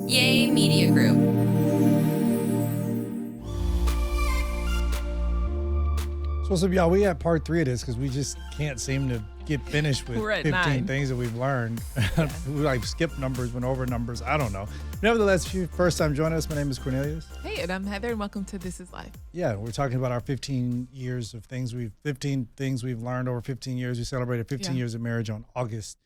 Yay Media Group. So what's up, y'all? We at part 3 of this because we just can't seem to get finished with We're at 15 9. things that we've learned. We like skipped numbers, went over numbers. I don't know. Nevertheless, if you first time joining us, my name is Cornelius. Hey, and I'm Heather, and welcome to This Is Life. Yeah, we're talking about our 15 years of 15 things we've learned over 15 years. We celebrated 15 years of marriage on August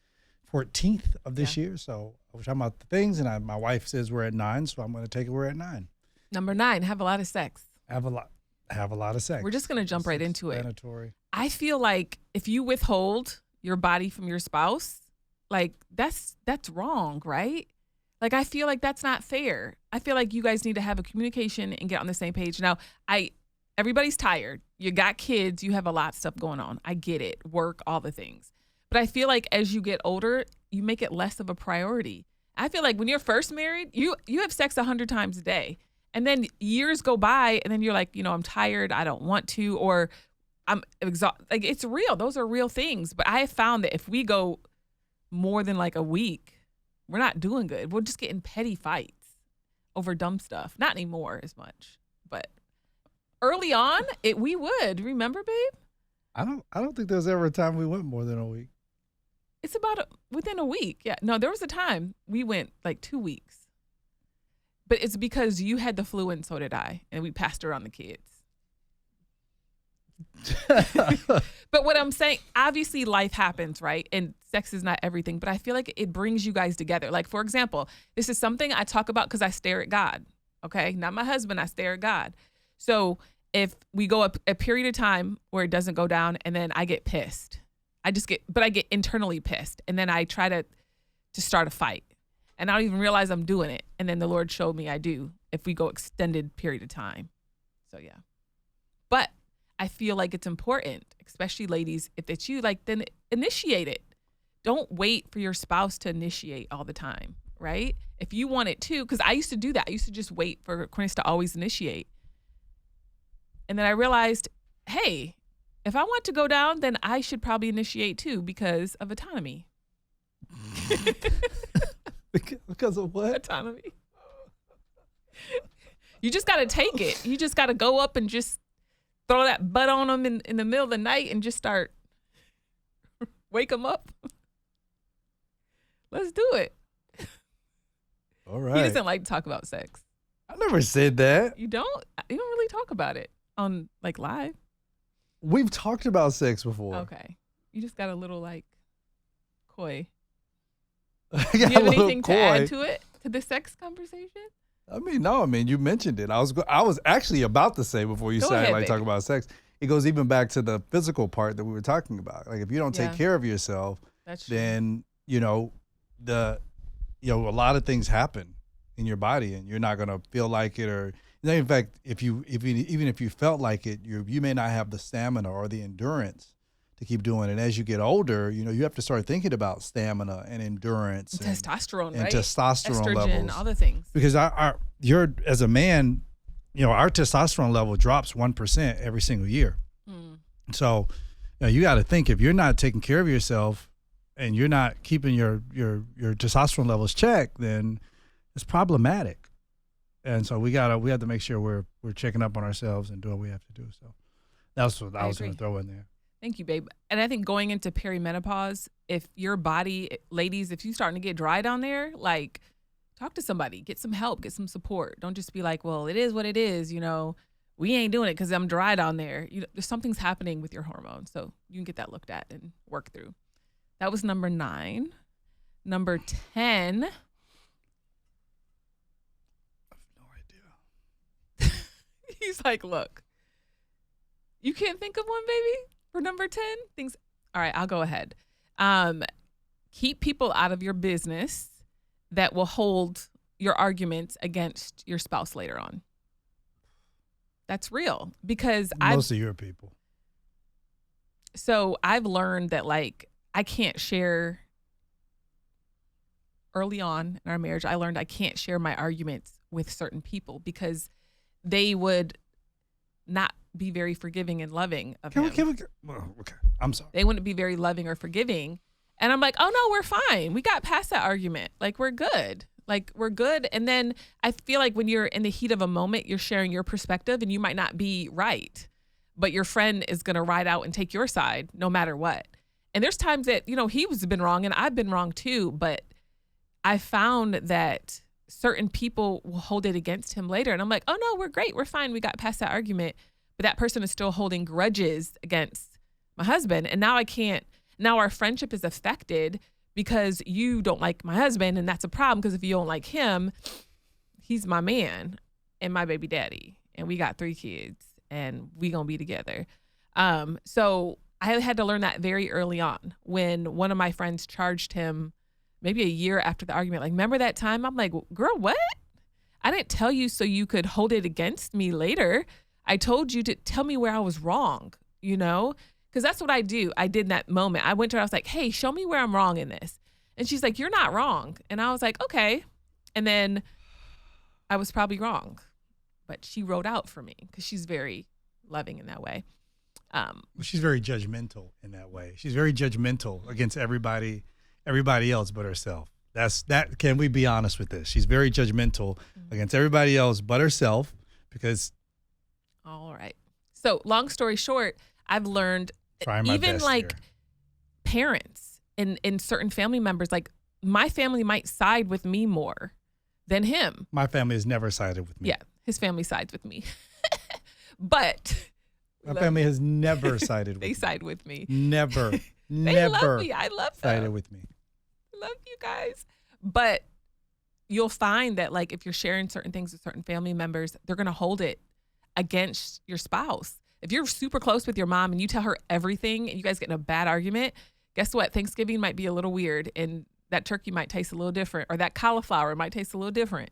14th of this year. So we're talking about the things, and my wife says we're at 9, so I'm going to take it. We're at 9. Number 9, have a lot of sex. Have a lot of sex. We're just going to jump right into it. Mandatory. I feel like if you withhold your body from your spouse, like that's wrong, right? Like I feel like that's not fair. I feel like you guys need to have a communication and get on the same page. Now, everybody's tired. You got kids, you have a lot of stuff going on. I get it. Work, all the things. But I feel like as you get older, you make it less of a priority. I feel like when you're first married, you have sex 100 times a day. And then years go by and then you're like, I'm tired. I don't want to, or I'm exhausted. Like it's real. Those are real things. But I have found that if we go more than like a week, we're not doing good. We'll just get in petty fights over dumb stuff. Not anymore as much, but early on we would. Remember, babe? I don't think there was ever a time we went more than a week. It's about within a week. Yeah. No, there was a time we went like 2 weeks. But it's because you had the flu and so did I, and we passed around the kids. But what I'm saying, obviously life happens, right? And sex is not everything, but I feel like it brings you guys together. Like, for example, this is something I talk about because I stare at God, okay? Not my husband, I stare at God. So if we go a period of time where it doesn't go down and then I get pissed, I get internally pissed. And then I try to start a fight. And I don't even realize I'm doing it. And then the Lord showed me I do if we go extended period of time. So, yeah. But I feel like it's important, especially ladies, if it's you, like then initiate it. Don't wait for your spouse to initiate all the time, right? If you want it too, because I used to do that. I used to just wait for Cornelius to always initiate. And then I realized, hey, if I want to go down, then I should probably initiate too because of autonomy. Because of what? Autonomy. You just got to take it. You just got to go up and just throw that butt on them in the middle of the night and just start wake them up. Let's do it. All right. He doesn't like to talk about sex. I never said that. You don't really talk about it on like live. We've talked about sex before. Okay. You just got a little like coy. Do Do you have anything to add to it, to the sex conversation? No. You mentioned it. I was actually about to say before you Go started ahead, talking baby. about sex. It goes even back to the physical part that we were talking about. Like if you don't take Yeah. care of yourself, That's true. then a lot of things happen in your body, and you're not gonna feel like it. Or in fact, even if you felt like it, you may not have the stamina or the endurance to keep doing it. And as you get older, you have to start thinking about stamina and endurance and testosterone, and right? testosterone Estrogen, levels. all the things. Because you're as a man, our testosterone level drops 1% every single year. So you got to think, if you're not taking care of yourself and you're not keeping your testosterone levels checked, then it's problematic. And so we have to make sure we're checking up on ourselves and doing what we have to do. So that's what I was going to throw in there. Thank you, babe. And I think going into perimenopause, if your body, ladies, if you're starting to get dry down there, like talk to somebody, get some help, get some support. Don't just be like, well, it is what it is. We ain't doing it because I'm dry down there. There's something's happening with your hormones. So you can get that looked at and work through. That was number 9. Number 10. I have no idea. He's like, look, you can't think of one, baby? For number 10 things. All right, I'll go ahead. Keep people out of your business that will hold your arguments against your spouse later on. That's real because Most of your people. So I've learned that like I can't share early on in our marriage. I learned I can't share my arguments with certain people because they would not be very forgiving and loving of him. Okay. I'm sorry. They wouldn't be very loving or forgiving. And I'm like, oh no, we're fine. We got past that argument. Like we're good. Like, we're good. And then I feel like when you're in the heat of a moment, you're sharing your perspective and you might not be right, but your friend is going to ride out and take your side no matter what. And there's times that, he's been wrong and I've been wrong too, but I found that certain people will hold it against him later. And I'm like, oh no, we're great. We're fine. We got past that argument. But that person is still holding grudges against my husband. And now our friendship is affected because you don't like my husband. And that's a problem, because if you don't like him, he's my man and my baby daddy. And we got 3 kids and we gonna be together. So I had to learn that very early on when one of my friends charged him maybe a year after the argument. Like, remember that time? I'm like, girl, what? I didn't tell you so you could hold it against me later. I told you to tell me where I was wrong, because that's what I do. I did in that moment. I went to her, I was like, hey, show me where I'm wrong in this. And she's like, you're not wrong. And I was like, okay. And then I was probably wrong, but she wrote out for me because she's very loving in that way. She's very judgmental in that way. She's very judgmental against everybody else but herself. Can we be honest with this? She's very judgmental against everybody else but herself because. All right. So long story short, I've learned even like parents and certain family members, like my family might side with me more than him. My family has never sided with me. Yeah. His family sides with me. But my family has never sided with me. They side with me. Never. They never love me. I love them. sided with me. Love you guys. But you'll find that, like, if you're sharing certain things with certain family members, they're going to hold it against your spouse. If you're super close with your mom and you tell her everything and you guys get in a bad argument, guess what? Thanksgiving might be a little weird and that turkey might taste a little different, or that cauliflower might taste a little different.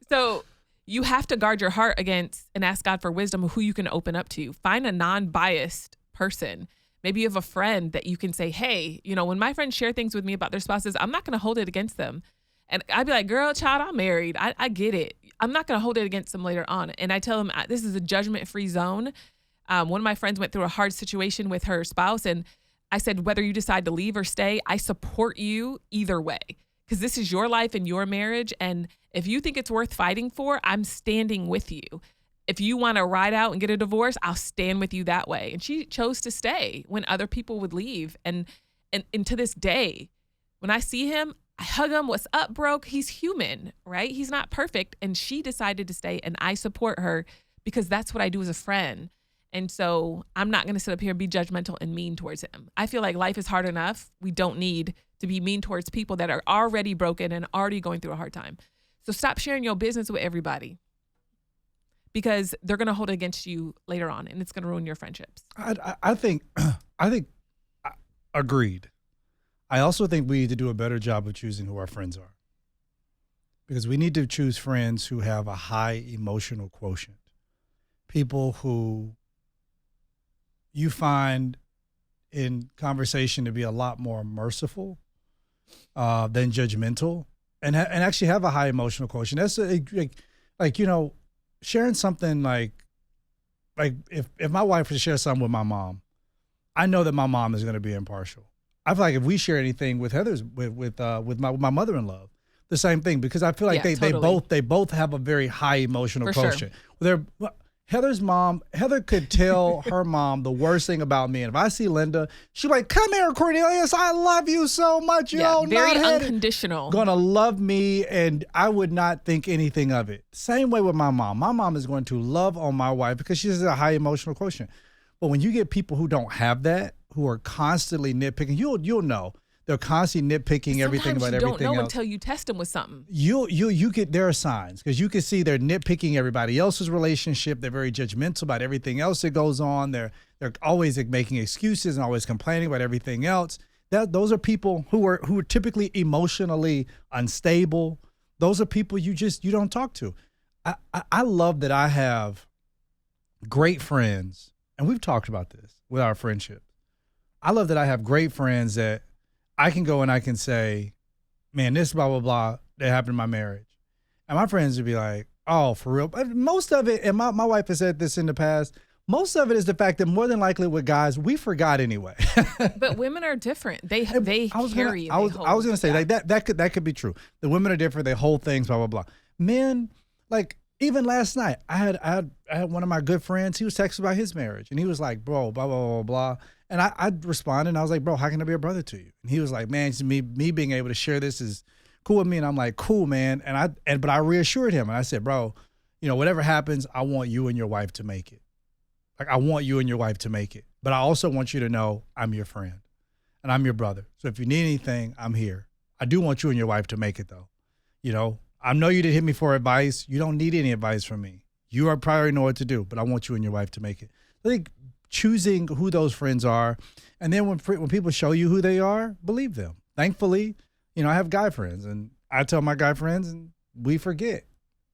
So you have to guard your heart against and ask God for wisdom of who you can open up to. Find a non-biased person. Maybe you have a friend that you can say, hey, when my friends share things with me about their spouses, I'm not going to hold it against them. And I'd be like, girl, child, I'm married. I get it. I'm not going to hold it against them later on. And I tell them, this is a judgment-free zone. One of my friends went through a hard situation with her spouse. And I said, whether you decide to leave or stay, I support you either way, because this is your life and your marriage. And if you think it's worth fighting for, I'm standing with you. If you want to ride out and get a divorce, I'll stand with you that way. And she chose to stay when other people would leave. And to this day, when I see him, I hug him. What's up, bro? He's human, right? He's not perfect. And she decided to stay, and I support her because that's what I do as a friend. And so I'm not going to sit up here and be judgmental and mean towards him. I feel like life is hard enough. We don't need to be mean towards people that are already broken and already going through a hard time. So stop sharing your business with everybody, because they're going to hold it against you later on, and it's going to ruin your friendships. I think agreed. I also think we need to do a better job of choosing who our friends are, because we need to choose friends who have a high emotional quotient, people who you find in conversation to be a lot more merciful than judgmental, and actually have a high emotional quotient. That's sharing something like if my wife were to share something with my mom, I know that my mom is going to be impartial. I feel like if we share anything with Heather's with my mother-in-law, the same thing, because I feel like they both have a very high emotional quotient. Sure. Heather could tell her mom the worst thing about me, and if I see Linda, she's like, "Come here, Cornelius, I love you so much. Very unconditional. Gonna love me," and I would not think anything of it. Same way with my mom. My mom is going to love on my wife because she has a high emotional quotient. But when you get people who don't have that, who are constantly nitpicking, you'll know. They're constantly nitpicking everything about everything else. Sometimes you don't know until you test them with something. You get, there are signs, because you can see they're nitpicking everybody else's relationship. They're very judgmental about everything else that goes on. They're always making excuses and always complaining about everything else. Those are people who are typically emotionally unstable. Those are people you don't talk to. I love that I have great friends, and we've talked about this with our friendship. I love that I have great friends that I can go and I can say, man, this blah, blah, blah, that happened in my marriage. And my friends would be like, oh, for real? Most of it, and my wife has said this in the past, Most of it is the fact that more than likely with guys, we forgot anyway. But women are different. They carry. I was going to say like that could be true. The women are different. They hold things, blah, blah, blah. Men, like even last night, I had one of my good friends. He was texting about his marriage and he was like, bro, blah, blah, blah, blah. And I responded and I was like, bro, how can I be a brother to you? And he was like, man, it's me being able to share this is cool with me. And I'm like, cool, man. But I reassured him and I said, bro, you know, whatever happens, I want you and your wife to make it. Like, I want you and your wife to make it. But I also want you to know I'm your friend and I'm your brother. So if you need anything, I'm here. I do want you and your wife to make it, though. You know, I know you didn't hit me for advice. You don't need any advice from me. You probably know what to do, but I want you and your wife to make it. I think choosing who those friends are, and then when people show you who they are, believe them. Thankfully, you know, I have guy friends, and I tell my guy friends, and we forget.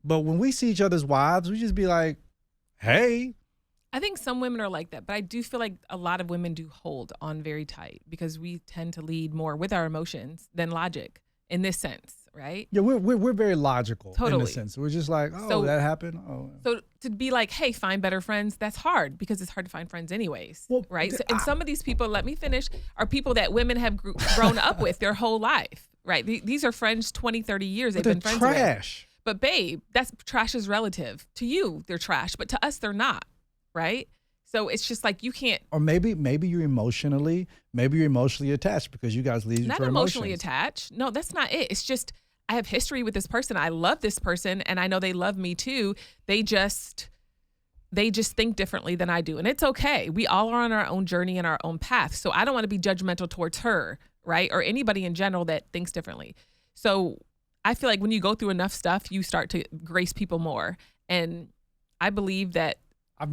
But when we see each other's wives, we just be like, hey. I think some women are like that, but I do feel like a lot of women do hold on very tight because we tend to lead more with our emotions than logic in this sense, right? Yeah, we're very logical totally. In this sense. We're just like, oh, that happened. Oh. So to be like, hey, find better friends, that's hard because it's hard to find friends anyways, right? And some of these people, let me finish, are people that women have grown up with their whole life, right? These are friends 20, 30 years they've been friends trash. With. But babe, that's trash is relative. To you, they're trash, but to us, they're not. Right? So it's just like you can't. Or maybe you're emotionally attached because you guys lead for emotions. Not emotionally attached. No, that's not it. It's just I have history with this person. I love this person and I know they love me too. They just think differently than I do. And it's okay. We all are on our own journey and our own path. So I don't want to be judgmental towards her, right? Or anybody in general that thinks differently. So I feel like when you go through enough stuff, you start to grace people more. And I believe that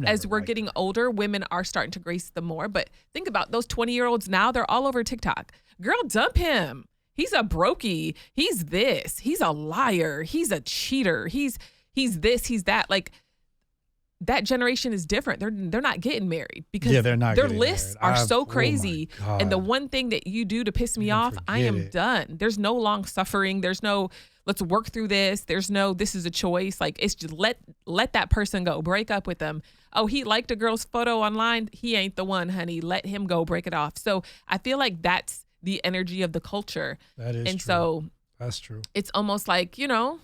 as we're getting older, women are starting to grace them more. But think about those 20-year-olds now, they're all over TikTok. Girl, dump him. He's a brokey. He's this. He's a liar. He's a cheater. He's this, he's that. Like, that generation is different. They're not getting married because they're not their lists are so crazy. Oh and the one thing that you do to piss me off, I am done. There's no long suffering. There's no let's work through this. There's no this is a choice. Like, it's just let that person go. Break up with them. Oh, he liked a girl's photo online. He ain't the one, honey. Let him go. Break it off. So I feel like that's the energy of the culture. That is and true. So that's true. It's almost like, you know,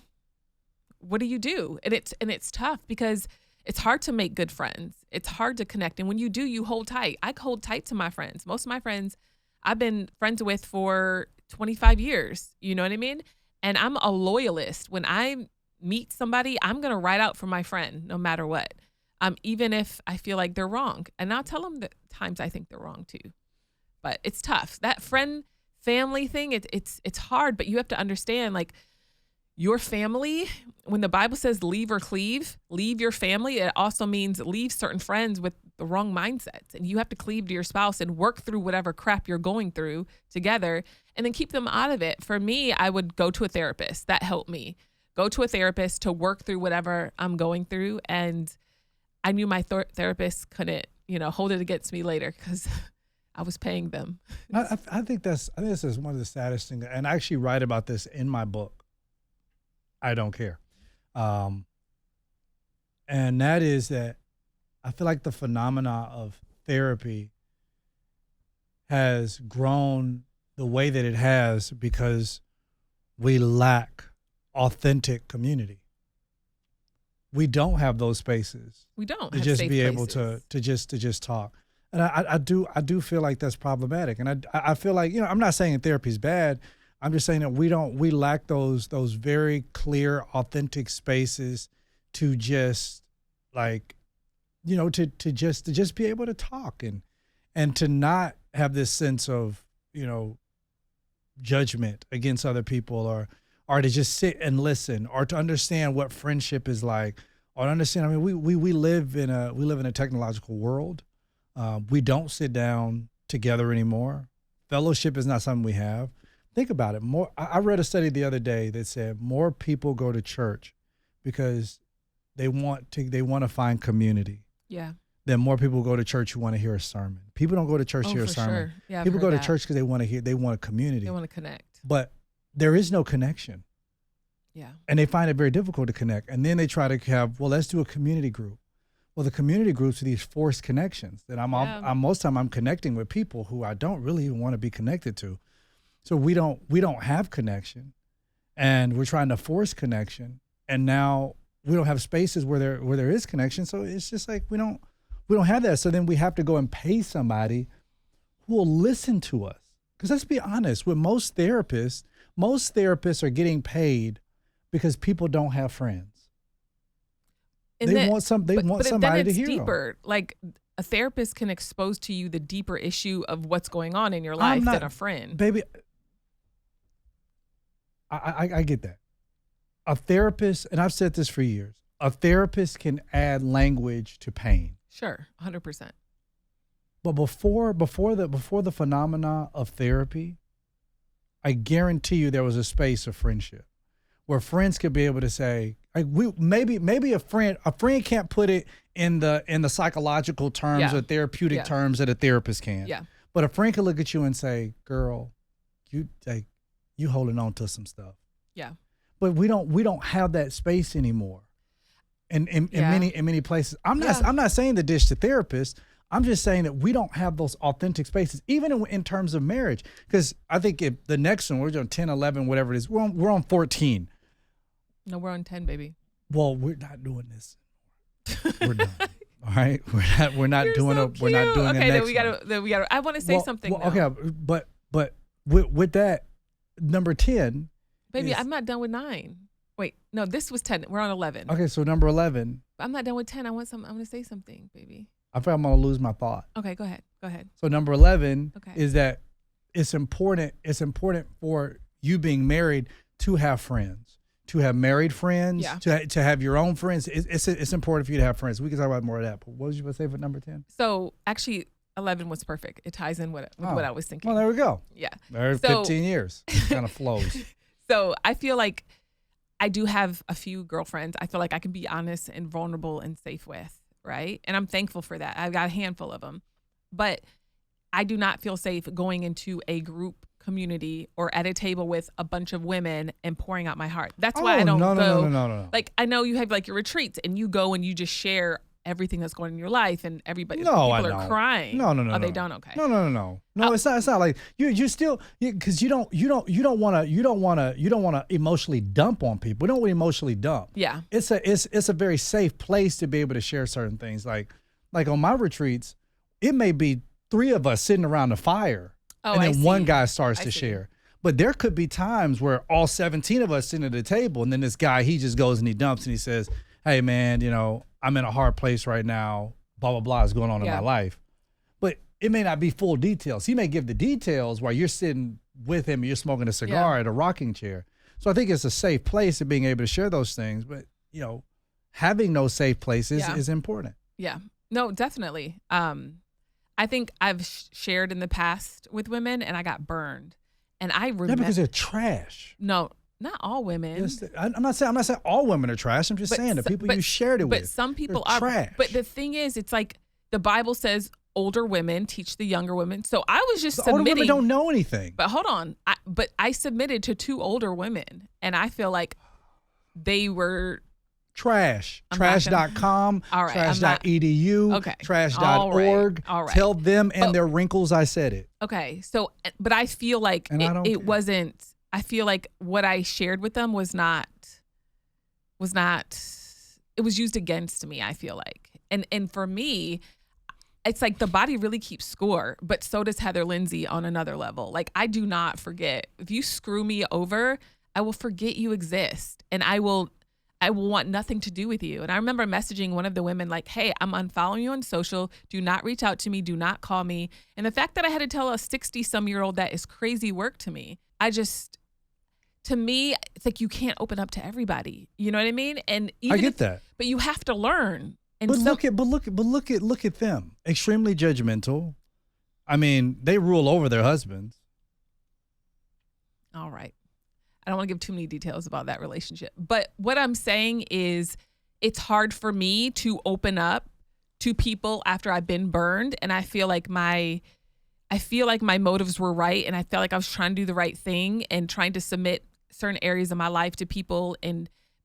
what do you do? And it's tough because it's hard to make good friends. It's hard to connect. And when you do, you hold tight. I hold tight to my friends. Most of my friends I've been friends with for 25 years. You know what I mean? And I'm a loyalist. When I meet somebody, I'm going to ride out for my friend no matter what. Even if I feel like they're wrong. And I'll tell them the times I think they're wrong too. But it's tough. That friend family thing, it's hard, but you have to understand, like, your family, when the Bible says leave or cleave, leave your family, it also means leave certain friends with the wrong mindsets. And you have to cleave to your spouse and work through whatever crap you're going through together and then keep them out of it. For me, I would go to a therapist. That helped me. Go to a therapist to work through whatever I'm going through. And I knew my therapist couldn't, hold it against me later because I was paying them. I think this is one of the saddest things. And I actually write about this in my book. I don't care. And that is that I feel like the phenomena of therapy has grown the way that it has because we lack authentic community. We don't have those spaces. We don't to have just safe be places. able to just talk. And I do feel like that's problematic. And I feel like, I'm not saying therapy is bad. I'm just saying that we lack those very clear, authentic spaces to just to just be able to talk and to not have this sense of, judgment against other people or to just sit and listen or to understand what friendship is like or to understand. I mean, we live in a technological world. We don't sit down together anymore. Fellowship is not something we have. Think about it. I read a study the other day that said more people go to church because they want to find community. Yeah. Then more people go to church who want to hear a sermon. People don't go to church to hear a sermon. Sure. Yeah, people go to church because they want a community. They want to connect. But there is no connection. Yeah. And they find it very difficult to connect. And then they try to have, let's do a community group. Well, the community groups are these forced connections that I'm most time I'm connecting with people who I don't really even want to be connected to. So we don't have connection, and we're trying to force connection, and now we don't have spaces where there is connection. So it's just like we don't have that. So then we have to go and pay somebody who will listen to us. Because let's be honest, with most therapists are getting paid because people don't have friends. They want somebody to hear deeper. them. Like a therapist can expose to you the deeper issue of what's going on in your life than a friend. Baby, I get that. A therapist, and I've said this for years, a therapist can add language to pain. Sure, 100%. But before the phenomena of therapy, I guarantee you there was a space of friendship where friends could be able to say, like, maybe a friend can't put it in the psychological terms or therapeutic terms that a therapist can. Yeah. But a friend could look at you and say, "Girl, you holding on to some stuff." Yeah. But we don't have that space anymore. In many places. I'm not saying to dish the therapist. I'm just saying that we don't have those authentic spaces, even in terms of marriage. Because I think if the next one, we're on 10, 11, whatever it is, we're on 14. No, we're on 10, baby. Well, we're not doing this. We're done. All right, we're not You're doing so we're not doing okay, the next then we gotta. I want to say something. Well, okay, but with that, number 10, baby, I'm not done with 9. Wait, no, this was 10. We're on 11. Okay, so number 11. I'm not done with 10. I want to say something, baby. I feel I'm gonna lose my thought. Okay, go ahead. So number 11 Okay. is that it's important for you being married to have friends, to have married friends, to have your own friends. It's important for you to have friends. We can talk about more of that. But what was you going to say for number 10? So actually, 11 was perfect. It ties in with what I was thinking. Well, there we go. Yeah. There 15 years. It kind of flows. So I feel like I do have a few girlfriends I feel like I can be honest and vulnerable and safe with, right? And I'm thankful for that. I've got a handful of them. But I do not feel safe going into a group community or at a table with a bunch of women and pouring out my heart. That's why I don't go. No. Like, I know you have like your retreats and you go and you just share everything that's going on in your life and everybody people are crying. No. They don't. Okay. No. It's not like you still, because you don't want to emotionally dump on people. We don't emotionally dump. Yeah. It's a very safe place to be able to share certain things. Like on my retreats, it may be 3 of us sitting around the fire. And then one guy starts to share. But there could be times where all 17 of us sitting at the table, and then this guy, he just goes and he dumps and he says, "Hey man, I'm in a hard place right now. Blah, blah, blah is going on in my life." But it may not be full details. He may give the details while you're sitting with him and you're smoking a cigar at a rocking chair. So I think it's a safe place of being able to share those things. But, having those safe places is important. Yeah. No, definitely. I think I've shared in the past with women and I got burned. And I remember. Yeah, because they're trash. No, not all women. Yes, I'm not saying all women are trash. I'm just saying the people you shared it with. But some people are trash. But the thing is, it's like the Bible says older women teach the younger women. So I was just submitting. Older women don't know anything. But hold on. I submitted to 2 older women and I feel like they were trash. Trash.com, all right, trash.edu, trash.org. All right. Tell them and their wrinkles I said it. Okay. So, but I feel like it wasn't, I feel like what I shared with them was not, it was used against me, I feel like. And for me, it's like the body really keeps score, but so does Heather Lindsay on another level. Like, I do not forget. If you screw me over, I will forget you exist. And I will want nothing to do with you. And I remember messaging one of the women like, "Hey, I'm unfollowing you on social. Do not reach out to me. Do not call me." And the fact that I had to tell a 60-some-year-old that is crazy work to me. To me, it's like you can't open up to everybody. You know what I mean? And even I get that. But you have to learn. And But look at them. Extremely judgmental. I mean, they rule over their husbands. All right. I don't want to give too many details about that relationship. But what I'm saying is it's hard for me to open up to people after I've been burned. And I feel like my motives were right. And I felt like I was trying to do the right thing and trying to submit certain areas of my life to people.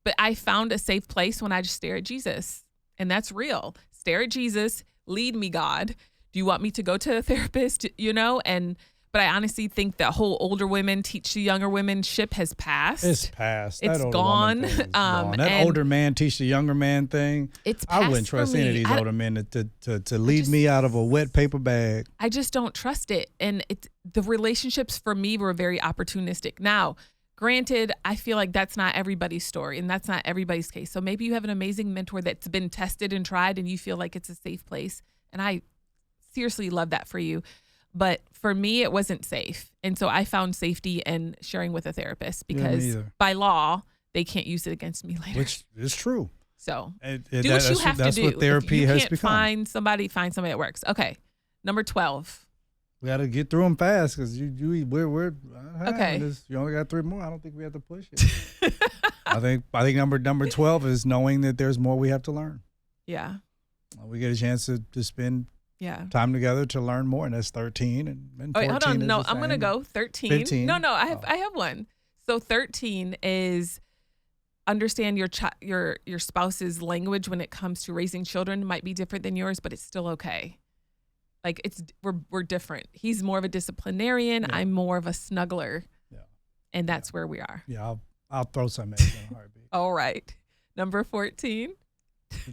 But I found a safe place when I just stare at Jesus. And that's real. stare at Jesus, lead me, God. Do you want me to go to a therapist? But I honestly think that whole older women teach the younger women ship has passed. It's passed. It's gone. That older man teach the younger man thing. It's passed. I wouldn't trust any of these older men to lead me out of a wet paper bag. I just don't trust it. And the relationships for me were very opportunistic. Now, granted, I feel like that's not everybody's story and that's not everybody's case. So maybe you have an amazing mentor that's been tested and tried and you feel like it's a safe place. And I seriously love that for you. But for me, it wasn't safe. And so I found safety in sharing with a therapist because by law, they can't use it against me later. Which is true. So do what you have to do. That's what therapy has become. If you can't find somebody that works. Okay. Number 12. We got to get through them fast because we're okay. You only got 3 more. I don't think we have to push it. I think number 12 is knowing that there's more we have to learn. Yeah. We get a chance to spend time together to learn more, and that's 13 and 14. Wait, hold on. No, I'm gonna go 13. 15. No, I have one. So 13 is understand your spouse's language when it comes to raising children might be different than yours, but it's still okay. Like we're different. He's more of a disciplinarian. Yeah. I'm more of a snuggler. Yeah. And that's where we are. Yeah, I'll throw something at you in a heartbeat. All right. Number 14.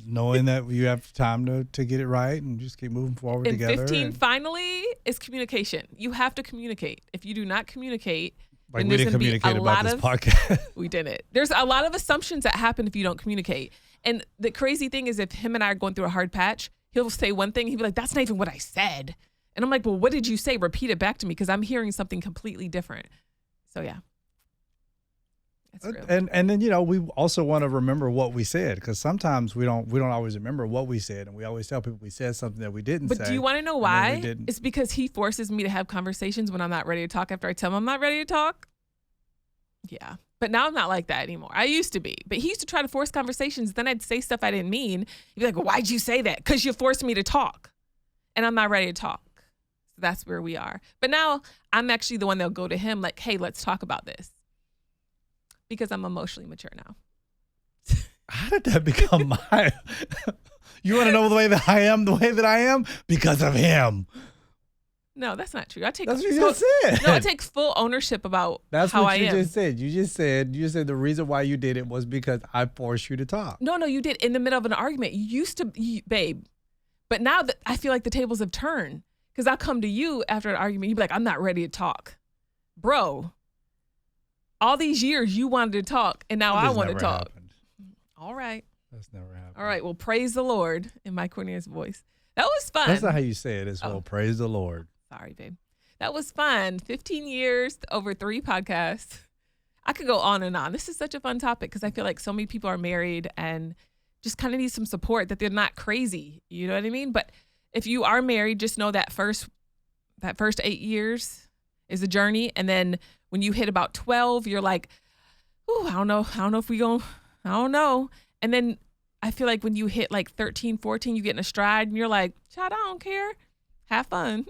Knowing that you have time to get it right and just keep moving forward together. 15, finally, is communication. You have to communicate. If you do not communicate, like we didn't communicate about this podcast. We didn't. There's a lot of assumptions that happen if you don't communicate. And the crazy thing is if him and I are going through a hard patch, he'll say one thing, he'll be like, that's not even what I said. And I'm like, well, what did you say? Repeat it back to me because I'm hearing something completely different. So, yeah. And then we also want to remember what we said because sometimes we don't always remember what we said, and we always tell people we said something that we didn't say. But do you want to know why? It's because he forces me to have conversations when I'm not ready to talk after I tell him I'm not ready to talk. Yeah, but now I'm not like that anymore. I used to be, but he used to try to force conversations. Then I'd say stuff I didn't mean. He'd be like, well, why'd you say that? Because you forced me to talk, and I'm not ready to talk. So that's where we are. But now I'm actually the one that'll go to him like, hey, let's talk about this. Because I'm emotionally mature now. How did that become my... You want to know the way that I am? Because of him. No, that's not true. That's what you just said. No, I take full ownership about how I am. That's what you just said. You said the reason why you did it was because I forced you to talk. No, you did. In the middle of an argument. You used to, babe. But now that I feel like the tables have turned. Because I'll come to you after an argument. You'd be like, I'm not ready to talk. Bro. All these years you wanted to talk, and now I want to talk. Happened. All right. That's never happened. All right. Well, praise the Lord in my Cornelius voice. That was fun. That's not how you say it as well. Praise the Lord. Sorry, babe. That was fun. 15 years over 3 podcasts. I could go on and on. This is such a fun topic because I feel like so many people are married and just kind of need some support that they're not crazy. You know what I mean? But if you are married, just know that first 8 years is a journey, and then when you hit about 12, you're like, ooh, I don't know if we going, I don't know. And then I feel like when you hit like 13, 14, you get in a stride and you're like, child, I don't care. Have fun.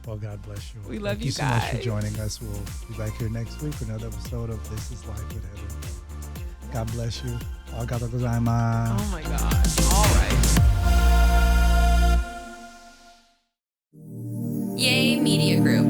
Well, God bless you. We love you guys. Thank you so much for joining us. We'll be back here next week for another episode of This is Life with Heather. God bless you. Arigatou gozaimasu. Oh my gosh. All right. Yay Media Group.